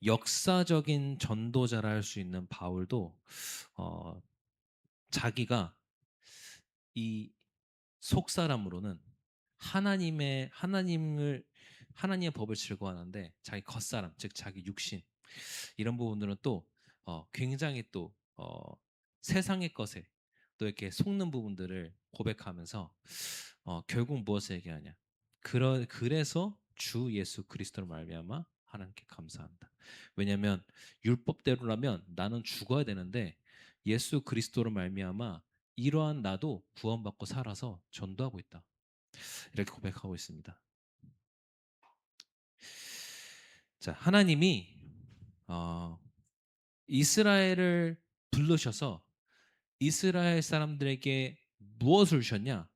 역사적인 전도자라 할 수 있는 바울도 어 자기가 이 속사람으로는 하나님의 법을 즐거워하는데 자기 겉사람 즉 자기 육신 이런 부분들은 또 굉장히 또 세상의 것에 또 이렇게 속는 부분들을 고백하면서 결국 무엇을 얘기하냐. 그래서 주 예수 그리스도로 말미암아 하나님께 감사한다. 왜냐하면 율법대로라면 나는 죽어야 되는데 예수 그리스도로 말미암아 이러한 나도 구원받고 살아서 전도하고 있다. 이렇게 고백하고 있습니다. 자, 하나님이 어, 이스라엘을 부르셔서 이스라엘 사람들에게 무엇을 주셨냐?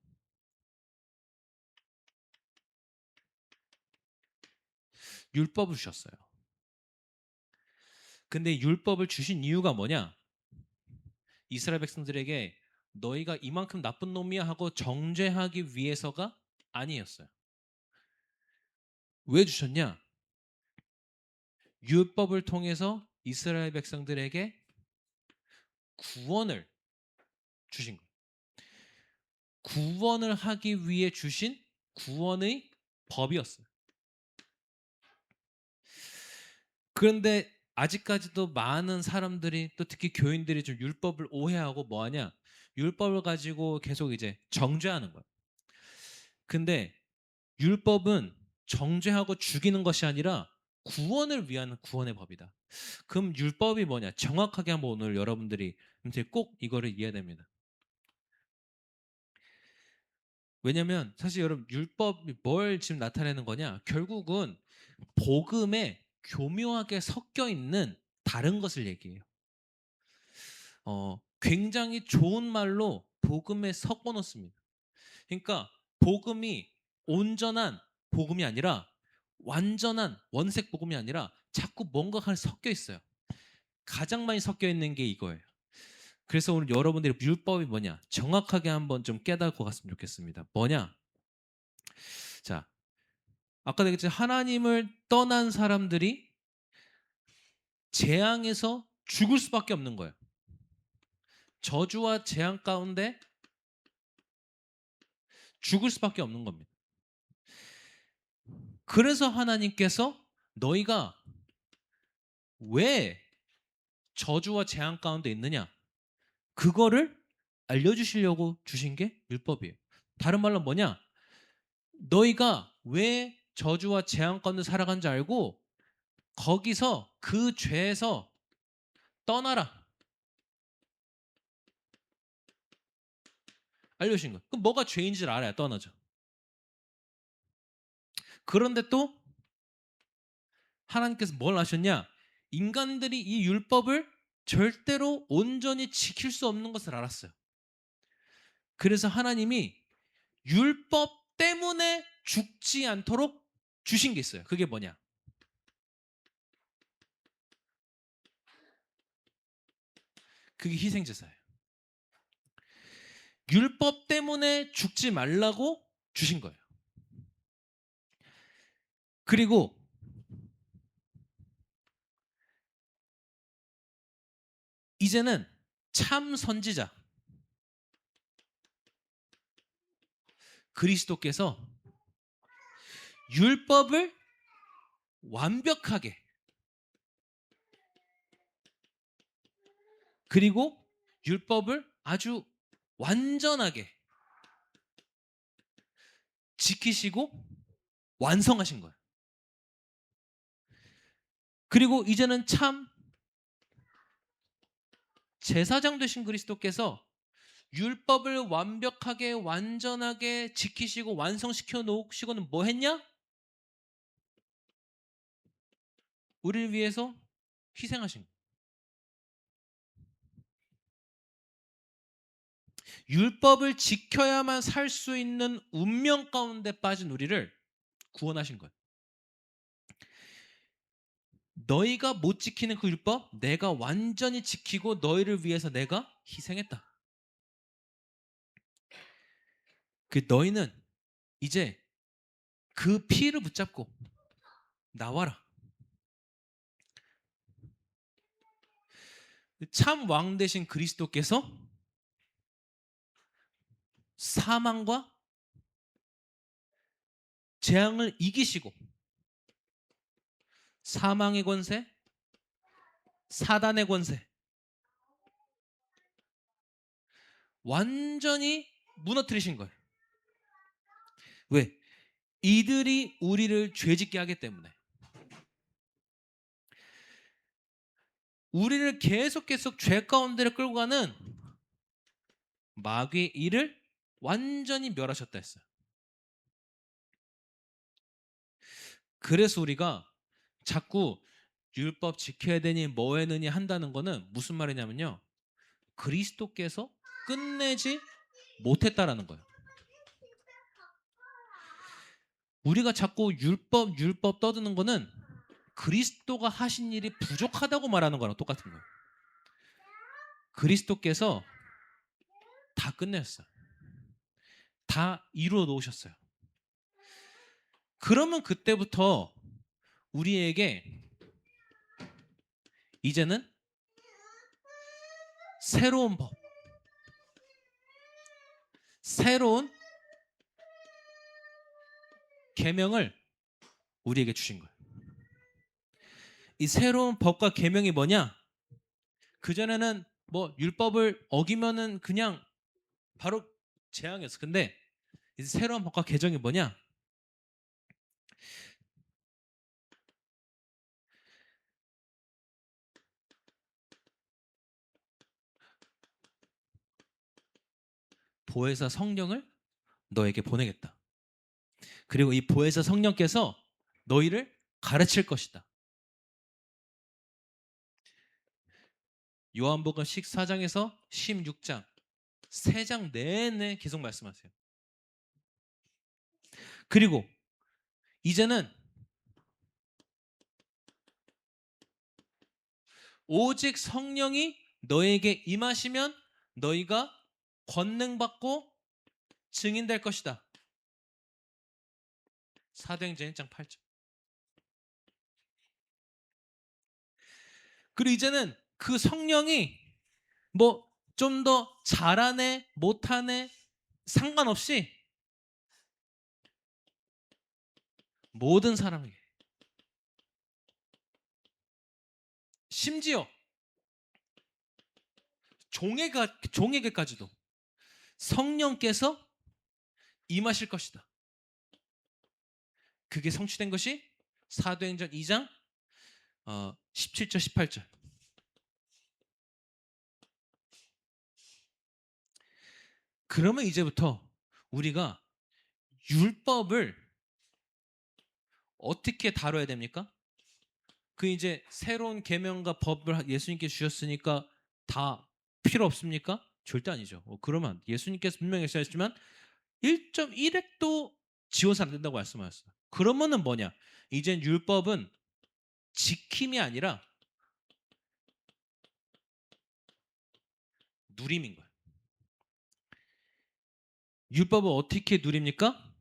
율법을 주셨어요. 근데 율법을 주신 이유가 뭐냐? 이스라엘 백성들에게 너희가 이만큼 나쁜 놈이야 하고 정죄하기 위해서가 아니었어요. 왜 주셨냐? 율법을 통해서 이스라엘 백성들에게 구원을 주신 거예요. 구원을 하기 위해 주신 구원의 법이었어요. 그런데 아직까지도 많은 사람들이 또 특히 교인들이 좀 율법을 오해하고 뭐 하냐? 율법을 가지고 계속 이제 정죄하는 거예요. 근데 율법은 정죄하고 죽이는 것이 아니라 구원을 위한 구원의 법이다. 그럼 율법이 뭐냐? 정확하게 한번 오늘 여러분들이 이제 꼭 이거를 이해해야 됩니다. 왜냐면 사실 여러분 율법이 뭘 지금 나타내는 거냐? 결국은 복음에 교묘하게 섞여 있는 다른 것을 얘기해요. 굉장히 좋은 말로 복음에 섞어 놓습니다. 그러니까 복음이 온전한 복음이 아니라 완전한 원색 복음이 아니라 자꾸 뭔가가 섞여 있어요. 가장 많이 섞여 있는 게 이거예요. 그래서 오늘 여러분들이 율법이 뭐냐 정확하게 한번 좀 깨닫고 갔으면 좋겠습니다. 뭐냐? 자, 아까 얘기했지 하나님을 떠난 사람들이 재앙에서 죽을 수밖에 없는 거예요. 저주와 재앙 가운데 죽을 수밖에 없는 겁니다. 그래서 하나님께서 너희가 왜 저주와 재앙 가운데 있느냐? 그거를 알려주시려고 주신 게 율법이에요. 다른 말로 뭐냐? 너희가 왜 저주와 재앙 가운데 살아간 줄 알고 거기서 그 죄에서 떠나라. 알려주신 거예요. 그럼 뭐가 죄인지를 알아야 떠나죠. 그런데 또 하나님께서 뭘 하셨냐? 인간들이 이 율법을 절대로 온전히 지킬 수 없는 것을 알았어요. 그래서 하나님이 율법 때문에 죽지 않도록 주신 게 있어요. 그게 뭐냐? 그게 희생제사예요. 율법 때문에 죽지 말라고 주신 거예요. 그리고 이제는 참 선지자 그리스도께서 율법을 완벽하게 그리고 율법을 아주 완전하게 지키시고 완성하신 거예요. 그리고 이제는 참 제사장 되신 그리스도께서 율법을 완벽하게 완전하게 지키시고 완성시켜 놓으시고는 뭐 했냐? 우리를 위해서 희생하신 거예요. 율법을 지켜야만 살 수 있는 운명 가운데 빠진 우리를 구원하신 거예요. 너희가 못 지키는 그 율법 내가 완전히 지키고 너희를 위해서 내가 희생했다. 그 너희는 이제 그 피를 붙잡고 나와라. 참 왕 되신 그리스도께서 사망과 재앙을 이기시고 사망의 권세, 사단의 권세 완전히 무너뜨리신 거예요. 왜? 이들이 우리를 죄짓게 하기 때문에. 우리를 계속 죄 가운데로 끌고 가는 마귀의 일을 완전히 멸하셨다 했어요. 그래서 우리가 자꾸 율법 지켜야 되니 뭐 해야 되니 한다는 거는 무슨 말이냐면요, 그리스도께서 끝내지 못했다라는 거예요. 우리가 자꾸 율법 떠드는 거는 그리스도가 하신 일이 부족하다고 말하는 거랑 똑같은 거예요. 그리스도께서 다 끝냈어요. 다 이루어 놓으셨어요. 그러면 그때부터 우리에게 이제는 새로운 법, 새로운 계명을 우리에게 주신 거예요. 이 새로운 법과 계명이 뭐냐? 그전에는 뭐 율법을 어기면은 그냥 바로 재앙이었어. 근데 이제 새로운 법과 계정이 뭐냐? 보혜사 성령을 너에게 보내겠다. 그리고 이 보혜사 성령께서 너희를 가르칠 것이다. 요한복음 14장에서 16장 3장 내내 계속 말씀하세요. 그리고 이제는 오직 성령이 너에게 임하시면 너희가 권능 받고 증인될 것이다. 사도행전 1장 8절. 그리고 이제는 그 성령이 뭐 좀 더 잘하네 못하네 상관없이 모든 사람에게, 심지어 종에게까지도 성령께서 임하실 것이다. 그게 성취된 것이 사도행전 2장 17절 18절. 그러면 이제부터 우리가 율법을 어떻게 다뤄야 됩니까? 그 이제 새로운 계명과 법을 예수님께 주셨으니까 다 필요 없습니까? 절대 아니죠. 그러면 예수님께서 분명히 말씀하셨지만 1.1핵도 지워서 안 된다고 말씀하셨어요. 그러면은 뭐냐? 이젠 율법은 지킴이 아니라 누림인 거예요. 율법을 어떻게 누립니까?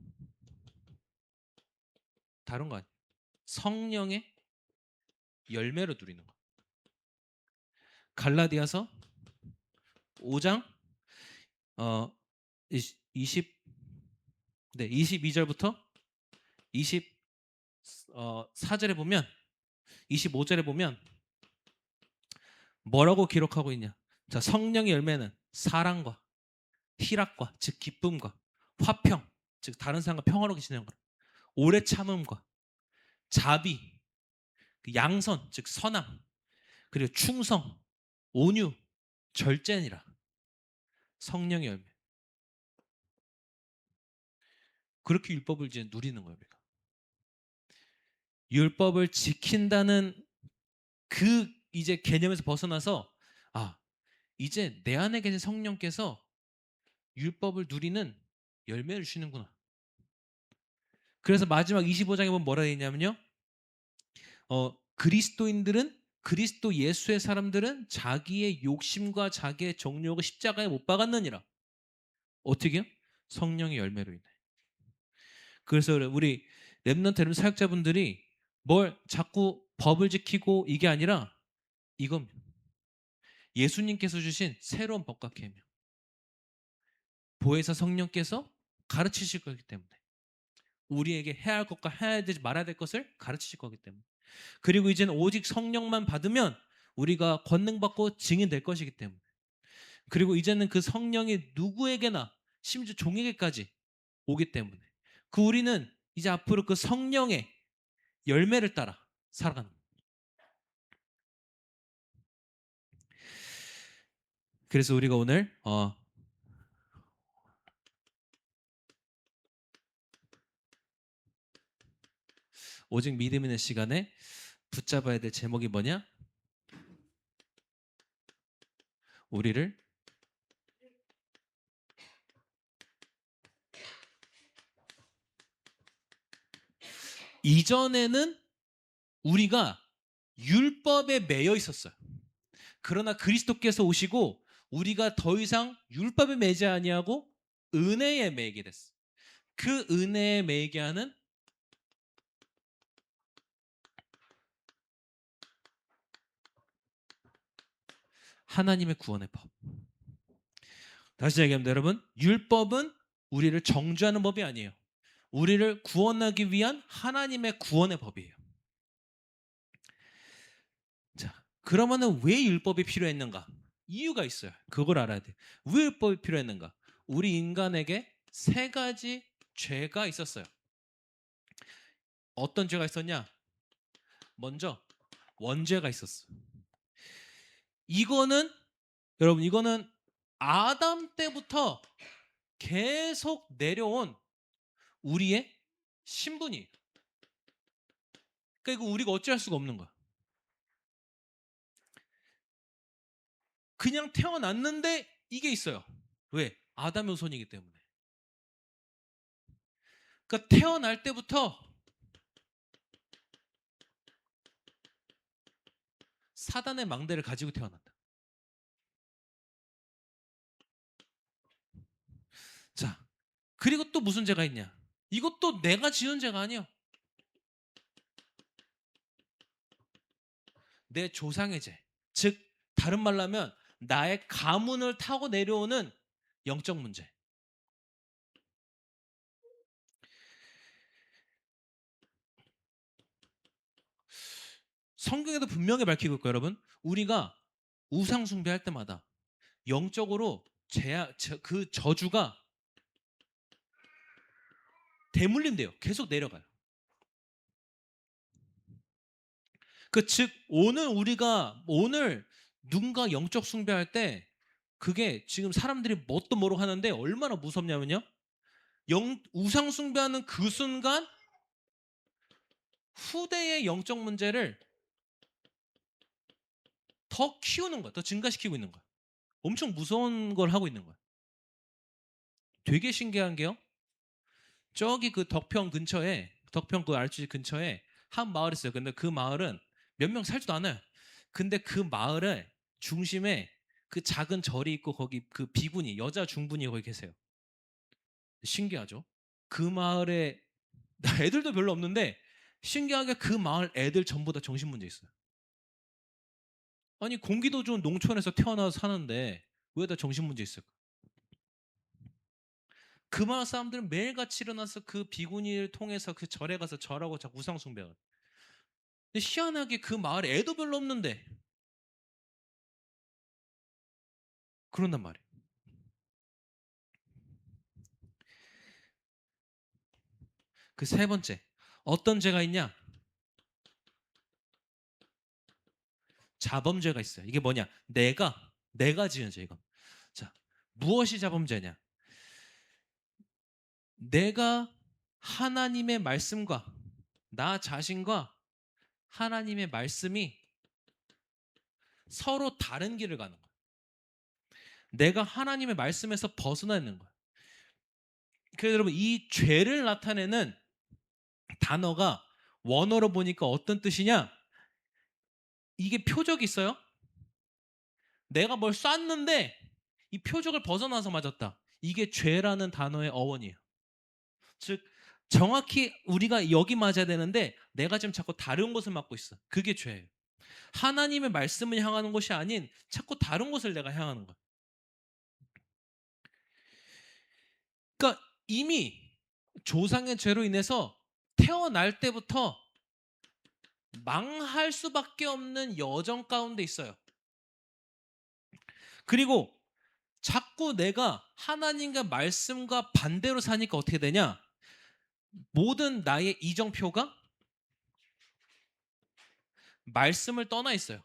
다른 거 아니에요. 성령의 열매로 누리는 거. 갈라디아서 5장 22절부터 24절에 보면 25절에 보면 뭐라고 기록하고 있냐? 자, 성령의 열매는 사랑과 희락과 즉 기쁨과 화평 즉 다른 사람과 평화롭게 지내는 거라. 오래 참음과 자비, 양선 즉 선함, 그리고 충성, 온유, 절제니라. 성령의 열매. 그렇게 율법을 이제 누리는 거예요. 우리가. 율법을 지킨다는 그 이제 개념에서 벗어나서 이제 내 안에 계신 성령께서 율법을 누리는 열매를 주시는구나. 그래서 마지막 25장에 보면 뭐라 되어 있냐면요. 그리스도인들은 그리스도 예수의 사람들은 자기의 욕심과 자기의 정욕을 십자가에 못 박았느니라. 어떻게요? 성령의 열매로 인해. 그래서 우리 렘넌트 사역자분들이 뭘 자꾸 법을 지키고 이게 아니라 이겁니다. 예수님께서 주신 새로운 법과 계명, 보혜사 성령께서 가르치실 거기 때문에, 우리에게 해야 할 것과 해야 되지 말아야 될 것을 가르치실 거기 때문에, 그리고 이제는 오직 성령만 받으면 우리가 권능 받고 증인될 것이기 때문에, 그리고 이제는 그 성령이 누구에게나 심지어 종에게까지 오기 때문에, 그 우리는 이제 앞으로 그 성령의 열매를 따라 살아가는 거예요. 그래서 우리가 오늘 오직 믿음 있는 시간에 붙잡아야 될 제목이 뭐냐? 우리를 이전에는 우리가 율법에 매여 있었어요. 그러나 그리스도께서 오시고 우리가 더 이상 율법에 매지 아니하고 은혜에 매이게 됐어. 그 은혜에 매이게 하는 하나님의 구원의 법. 다시 얘기합니다, 여러분. 율법은 우리를 정죄하는 법이 아니에요. 우리를 구원하기 위한 하나님의 구원의 법이에요. 자, 그러면은 왜 율법이 필요했는가? 이유가 있어요. 그걸 알아야 돼. 왜 율법이 필요했는가? 우리 인간에게 세 가지 죄가 있었어요. 어떤 죄가 있었냐? 먼저 원죄가 있었어. 이거는 여러분, 이거는 아담 때부터 계속 내려온 우리의 신분이에요. 그러니까 이거 우리가 어찌할 수가 없는 거야. 그냥 태어났는데 이게 있어요. 왜? 아담의 후손이기 때문에. 그러니까 태어날 때부터 사단의 망대를 가지고 태어난다. 자, 그리고 또 무슨 죄가 있냐? 이것도 내가 지은 죄가 아니야. 내 조상의 죄. 즉 다른 말로 하면 나의 가문을 타고 내려오는 영적 문제. 성경에도 분명히 밝히고 있고, 여러분, 우리가 우상 숭배할 때마다 영적으로 그 저주가 대물림돼요. 계속 내려가요. 즉 오늘 누군가 영적 숭배할 때 그게 지금 사람들이 뭣도 모르고 하는데 얼마나 무섭냐면요. 우상 숭배하는 그 순간 후대의 영적 문제를 더 키우는 거야. 더 증가시키고 있는 거야. 엄청 무서운 걸 하고 있는 거야. 되게 신기한 게요. 저기 그 덕평 그 RGC 근처에 한 마을이 있어요. 근데 그 마을은 몇 명 살지도 않아요. 근데 그 마을의 중심에 그 작은 절이 있고 거기 그 비구니, 여자 중분이 거기 계세요. 신기하죠? 그 마을에 애들도 별로 없는데 신기하게 그 마을 애들 전부 다 정신문제 있어요. 아니 공기도 좋은 농촌에서 태어나서 사는데 왜 다 정신문제 있을까? 그 마을 사람들은 매일같이 일어나서 그 비구니를 통해서 그 절에 가서 절하고 자꾸 우상 숭배하고. 근데 희한하게 그 마을에 애도 별로 없는데 그런단 말이에요. 그 세 번째, 어떤 죄가 있냐? 자범죄가 있어요. 이게 뭐냐? 내가 지은 죄. 이거. 자, 무엇이 자범죄냐? 내가 하나님의 말씀과 나 자신과 하나님의 말씀이 서로 다른 길을 가는 거야. 내가 하나님의 말씀에서 벗어나 있는 거야. 그래서 여러분, 이 죄를 나타내는 단어가 원어로 보니까 어떤 뜻이냐? 이게 표적이 있어요. 내가 뭘 쐈는데 이 표적을 벗어나서 맞았다. 이게 죄라는 단어의 어원이에요. 즉 정확히 우리가 여기 맞아야 되는데 내가 지금 자꾸 다른 곳을 맞고 있어. 그게 죄예요. 하나님의 말씀을 향하는 것이 아닌 자꾸 다른 곳을 내가 향하는 거야. 그러니까 이미 조상의 죄로 인해서 태어날 때부터 망할 수밖에 없는 여정 가운데 있어요. 그리고 자꾸 내가 하나님과 말씀과 반대로 사니까 어떻게 되냐? 모든 나의 이정표가 말씀을 떠나 있어요.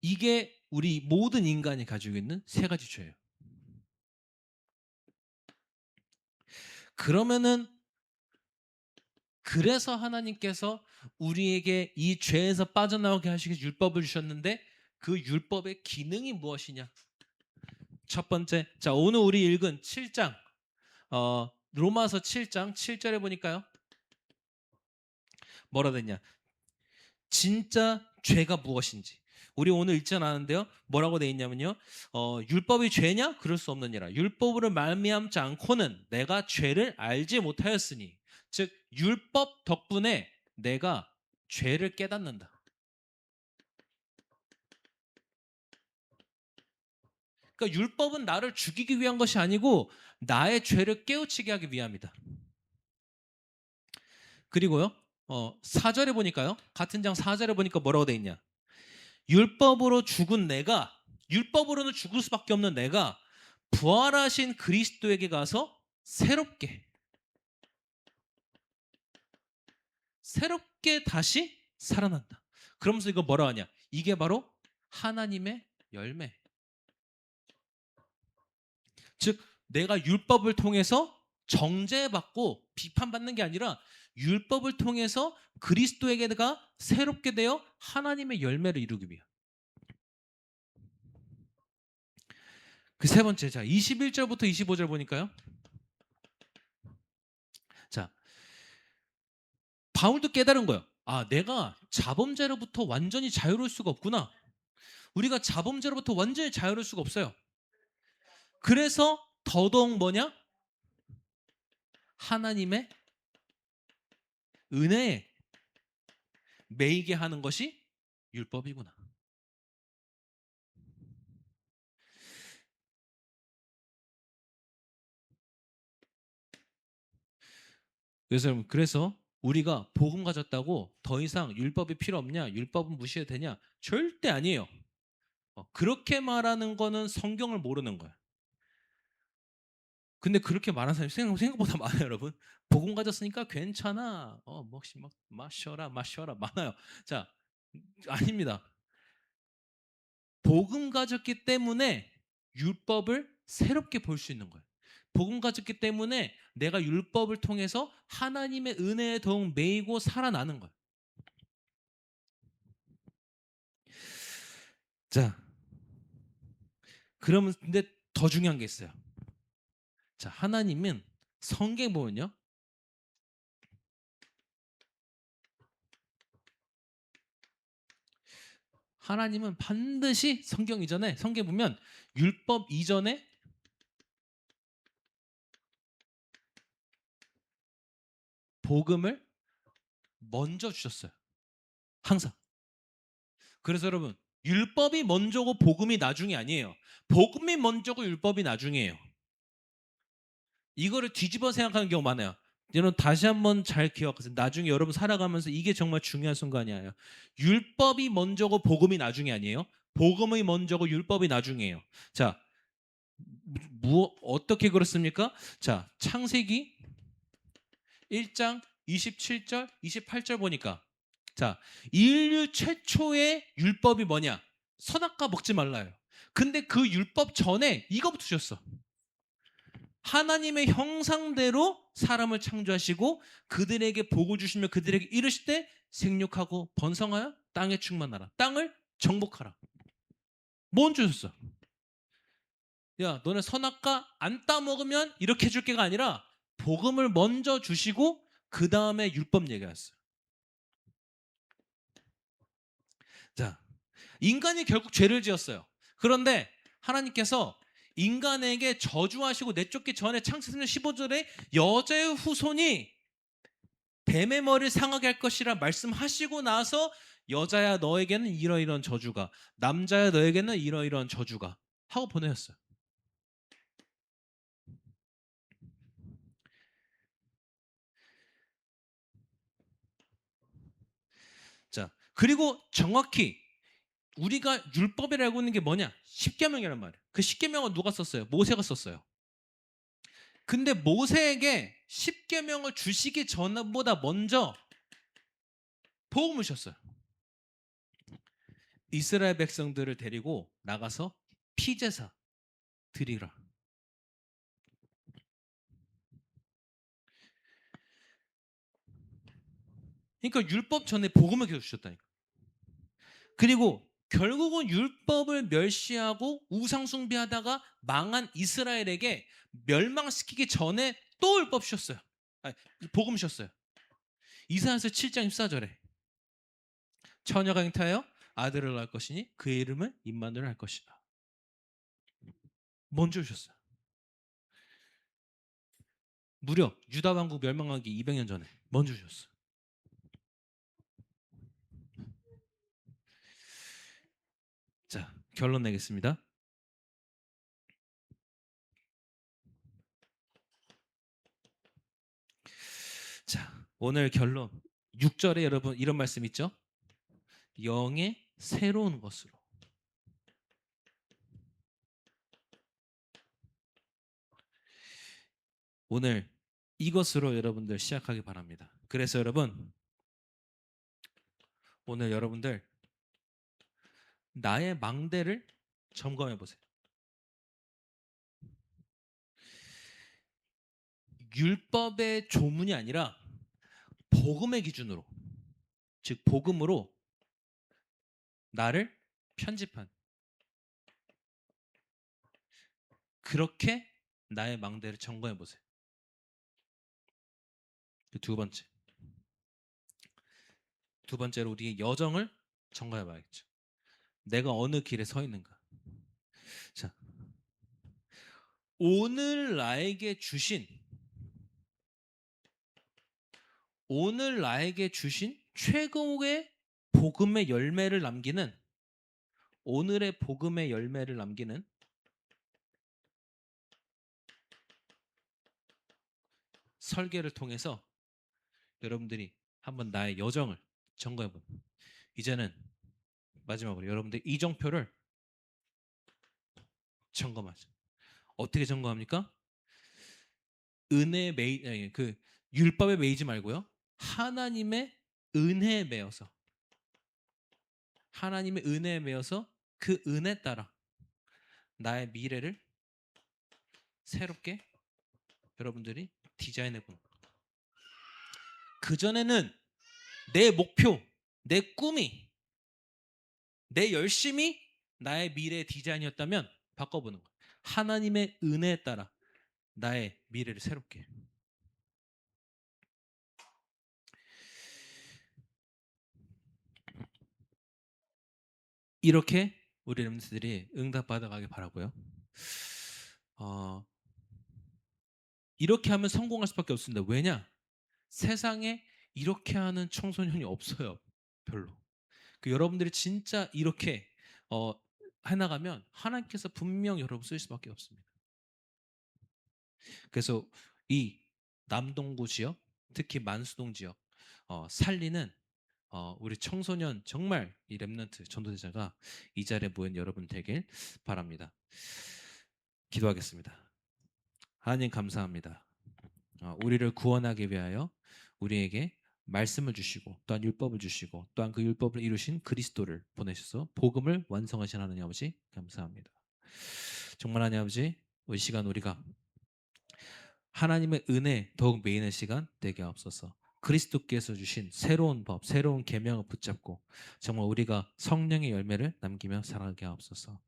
이게 우리 모든 인간이 가지고 있는 세 가지 죄예요. 그러면은 그래서 하나님께서 우리에게 이 죄에서 빠져나오게 하시기 위해서 율법을 주셨는데 그 율법의 기능이 무엇이냐? 첫 번째, 자 오늘 우리 읽은 7장 로마서 7장 7절에 보니까요. 뭐라 됐냐? 진짜 죄가 무엇인지. 우리 오늘 읽지 않았는데요. 뭐라고 돼 있냐면요. 율법이 죄냐? 그럴 수 없느니라. 율법으로 말미암지 않고는 내가 죄를 알지 못하였으니. 즉 율법 덕분에 내가 죄를 깨닫는다. 그러니까 율법은 나를 죽이기 위한 것이 아니고 나의 죄를 깨우치게 하기 위함이다. 그리고요. 4절에 보니까요. 같은 장 4절에 보니까 뭐라고 돼 있냐? 율법으로 죽은 내가 율법으로는 죽을 수밖에 없는 내가 부활하신 그리스도에게 가서 새롭게 다시 살아난다. 그러면서 이거 뭐라 하냐? 이게 바로 하나님의 열매. 즉 내가 율법을 통해서 정죄받고 비판받는 게 아니라 율법을 통해서 그리스도에게가 새롭게 되어 하나님의 열매를 이루기 위한. 그 세 번째, 자 21절부터 25절 보니까요. 자 바울도 깨달은 거예요. 아, 내가 자범죄로부터 완전히 자유로울 수가 없구나. 우리가 자범죄로부터 완전히 자유로울 수가 없어요. 그래서 더더욱 뭐냐? 하나님의 은혜에 매이게 하는 것이 율법이구나. 그래서 우리가 복음 가졌다고 더 이상 율법이 필요 없냐? 율법은 무시해도 되냐? 절대 아니에요. 그렇게 말하는 거는 성경을 모르는 거야. 근데 그렇게 말하는 사람이 생각보다 많아요, 여러분. 복음 가졌으니까 괜찮아. 마셔라 많아요. 자, 아닙니다. 복음 가졌기 때문에 율법을 새롭게 볼 수 있는 거예요. 복음 가졌기 때문에 내가 율법을 통해서 하나님의 은혜에 더욱 매이고 살아나는 거예요. 자, 그러면 근데 더 중요한 게 있어요. 자, 하나님은 성경 보면요. 하나님은 반드시 성경 보면 율법 이전에 복음을 먼저 주셨어요. 항상. 그래서 여러분, 율법이 먼저고 복음이 나중이 아니에요. 복음이 먼저고 율법이 나중이에요. 이거를 뒤집어 생각하는 경우 많아요. 여러분 다시 한번 잘 기억하세요. 나중에 여러분 살아가면서 이게 정말 중요한 순간이에요. 율법이 먼저고 복음이 나중이 아니에요. 복음이 먼저고 율법이 나중이에요. 자, 어떻게 그렇습니까? 자, 창세기 1장 27절, 28절 보니까 자, 인류 최초의 율법이 뭐냐? 선악과 먹지 말라요. 근데 그 율법 전에 이거부터 주셨어. 하나님의 형상대로 사람을 창조하시고 그들에게 복을 주시며 그들에게 이르실 때 생육하고 번성하여 땅에 충만하라. 땅을 정복하라. 뭔 주셨어? 야, 너네 선악과 안 따먹으면 이렇게 해줄 게가 아니라 복음을 먼저 주시고 그 다음에 율법 얘기했어요. 자, 인간이 결국 죄를 지었어요. 그런데 하나님께서 인간에게 저주하시고 내쫓기 전에 창세기 3장 15절에 여자의 후손이 뱀의 머리를 상하게 할 것이라 말씀하시고 나서 여자야 너에게는 이러이러한 저주가, 남자야 너에게는 이러이러한 저주가 하고 보내셨어요. 자, 그리고 정확히 우리가 율법이라 알고 있는 게 뭐냐? 십계명이란 말이에요. 그 십계명은 누가 썼어요? 모세가 썼어요. 근데 모세에게 십계명을 주시기 전보다 먼저 복음을 주셨어요. 이스라엘 백성들을 데리고 나가서 피제사 드리라. 그러니까 율법 전에 복음을 계속 주셨다니까. 그리고 결국은 율법을 멸시하고 우상 숭배하다가 망한 이스라엘에게 멸망시키기 전에 또 율법 주셨어요. 아니, 복음 주셨어요. 이사야서 7장 14절에 처녀가 잉타하여 아들을 낳을 것이니 그의 이름을 임마누엘 할 것이다. 먼저 주셨어요. 무려 유다 왕국 멸망하기 200년 전에 먼저 주셨어요. 자, 결론 내겠습니다. 자, 오늘 결론 6절에 여러분 이런 말씀 있죠? 영의 새로운 것으로. 오늘 이것으로 여러분들 시작하기 바랍니다. 그래서 여러분 오늘 여러분들 나의 망대를 점검해 보세요. 율법의 조문이 아니라 복음의 기준으로, 즉 복음으로 나를 편집한, 그렇게 나의 망대를 점검해 보세요. 두 번째, 두 번째로 우리의 여정을 점검해 봐야겠죠. 내가 어느 길에 서 있는가. 자, 오늘 나에게 주신 최고의 복음의 열매를 남기는, 오늘의 복음의 열매를 남기는 설계를 통해서 여러분들이 한번 나의 여정을 점검해 보세요. 이제는 마지막으로 여러분들 이정표를 점검하죠. 어떻게 점검합니까? 그 율법에 매이지 말고요. 하나님의 은혜에 매여서, 하나님의 은혜에 매여서 그 은혜 따라 나의 미래를 새롭게 여러분들이 디자인해 보는. 그전에는 내 목표, 내 꿈이, 내 열심이 나의 미래의 디자인이었다면 바꿔보는 거예요. 하나님의 은혜에 따라 나의 미래를 새롭게. 이렇게 우리 렘넌트들이 응답받아가길 바라고요. 이렇게 하면 성공할 수밖에 없습니다. 왜냐? 세상에 이렇게 하는 청소년이 없어요. 별로. 여러분들이 진짜 이렇게 해나가면 하나님께서 분명 여러분 쓸 수밖에 없습니다. 그래서 이 남동구 지역, 특히 만수동 지역 살리는 우리 청소년 정말 이 렘넌트 전도대자가 이 자리에 모인 여러분 되길 바랍니다. 기도하겠습니다. 하나님 감사합니다. 우리를 구원하기 위하여 우리에게 말씀을 주시고 또한 율법을 주시고 또한 그 율법을 이루신 그리스도를 보내셔서 복음을 완성하신 하나님 아버지 감사합니다. 정말 하나님 아버지 이 시간 우리가 하나님의 은혜 더욱 매이는 시간 되게 하옵소서. 그리스도께서 주신 새로운 법, 새로운 계명을 붙잡고 정말 우리가 성령의 열매를 남기며 살아가게 하옵소서.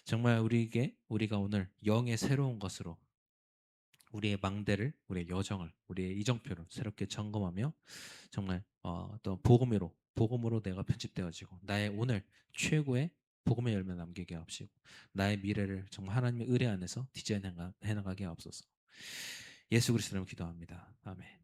정말 우리가 오늘 영의 새로운 것으로 우리의 망대를, 우리의 여정을, 우리의 이정표를 새롭게 점검하며 정말 또 복음으로 내가 편집되어지고 나의 오늘 최고의 복음의 열매 남기게 하옵시고 나의 미래를 정말 하나님의 의뢰 안에서 디자인해 나가게 하옵소서. 예수 그리스도로 기도합니다. 아멘.